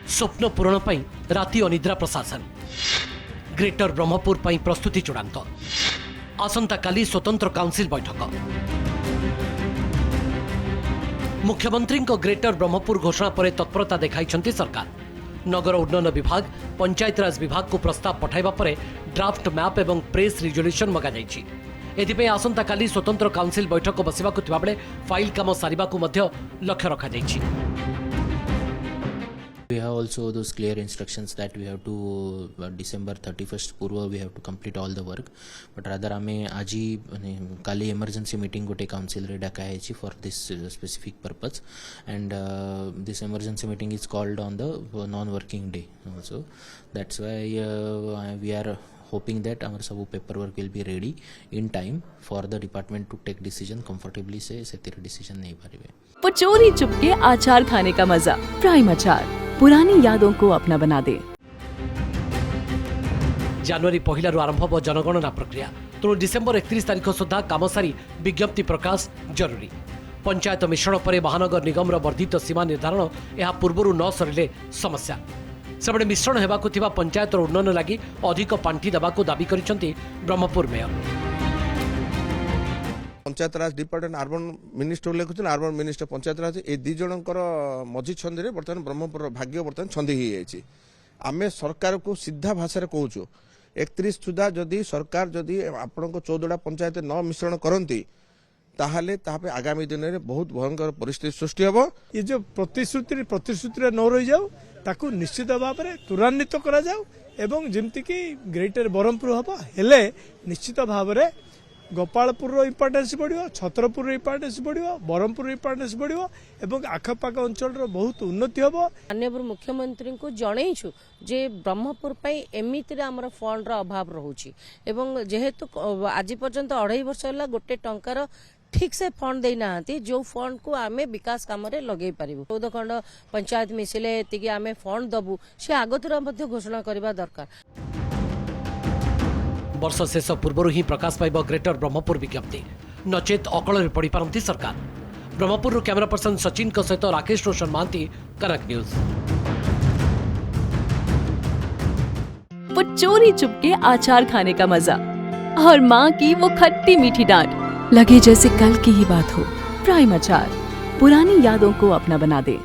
स्वप्न पूरण पई राति अनिद्रा प्रशासन ग्रेटर ब्रह्मपुर पई प्रस्तुति चूड़ांत आसंता काली स्वतंत्र काउंसिल बैठक मुख्यमंत्री ग्रेटर ब्रह्मपुर घोषणा पर तत्परता देखाई सरकार नगर उन्नयन विभाग पंचायतराज विभाग को प्रस्ताव पठाइबा परे ड्राफ्ट मैप एवं प्रेस रिजोल्यूशन मगा जाइछि। एथिपई आसंता काली स्वतंत्र काउंसिल बैठक बसिबाकु थिबा बेले फाइल काम सारिबाकु मध्य लक्ष्य रखा जाइछि। We have also those clear instructions that we have to December 31st पूर्व we have to complete all the work, but rather हमें आज ही काली emergency meeting गोटे council रे डाका है for this specific purpose, and this emergency meeting is called on the non-working day also. That's why we are hoping that our सब paperwork will be ready in time for the department to take decision comfortably से तेरे decision नहीं पारिबे। वो चोरी चुपके अचार खाने का मजा। प्राइम अचार पुरानी यादों को अपना बना दे। जनवरी पहला आरंभ हो जनगणना प्रक्रिया, तेणु डिसेम्बर 31 तारिख सुधा काम सारी विज्ञप्ति प्रकाश जरूरी। पंचायत मिश्रण पर महानगर निगम वर्धित सीमा निर्धारण यह पूर्व न सरिले समस्या। सेबड़े मिश्रण हेबाकु थिबा पंचायत उन्नयन लगी अधिक पांठी देबाकु दाबी करिसेंती Berhampur mayor. Panchayat Raj department urban minister लिखुन अर्बन मिनिस्टर पंचायत राज ए दी जनकर मझी छंदी रे बर्तमान ब्रह्मपुर भाग्य बर्तमान छंदी हो जाइए। आम सरकार को सीधा भाषा कहूँ 31 सुधा जदि सरकार जदि आपण 14टा पंचायत न मिश्रण करती ताहले तापे आगामी दिन में बहुत भयंकर परिस्थिति सृष्टि हम। ये जो प्रतिश्रुति न रही जाऊ ताकू निश्चित भाव में त्वरान्वित करा जाऊ एवं जमती कि ग्रेटर ब्रह्मपुर हम हेले निश्चित भाव में गोपालपुर इम्पोर्टेंस बढ़िया, छत्रपुर इम्पोर्टेंस बढ़िया, ब्रह्मपुर इम्पोर्टेंस बढ़िया एवं आखपाख अंचल बहुत उन्नति हम। माननीय मुख्यमंत्री को जनईछु जे ब्रह्मपुर एमिति आमर फंड अभाव रोचे एवं जेहेतु आज पर्यंत 2.5 वर्ष है गोटे टंकार ठीक से फंड देना जो फंड को आमे विकास काम रे लगे पारिबु। 14 खंड पंचायत मिसिले एतिकी आमे फंड दबु से आगतुरा मध्ये घोषणा करबा दरकार। वर्ष शेष पूर्व ही प्रकाश पाइब ग्रेटर ब्रह्मपुर विज्ञप्ति, नचेत अकल पड़ पारती सरकार। ब्रह्मपुर कैमरा पर्सन सचिन सहित राकेश रोशन महांती, कनक न्यूज। वो चोरी चुपके अचार खाने का मजा और माँ की वो खट्टी मीठी डांट, लगे जैसे कल की ही बात हो। प्राइम अचार पुरानी यादों को अपना बना दे।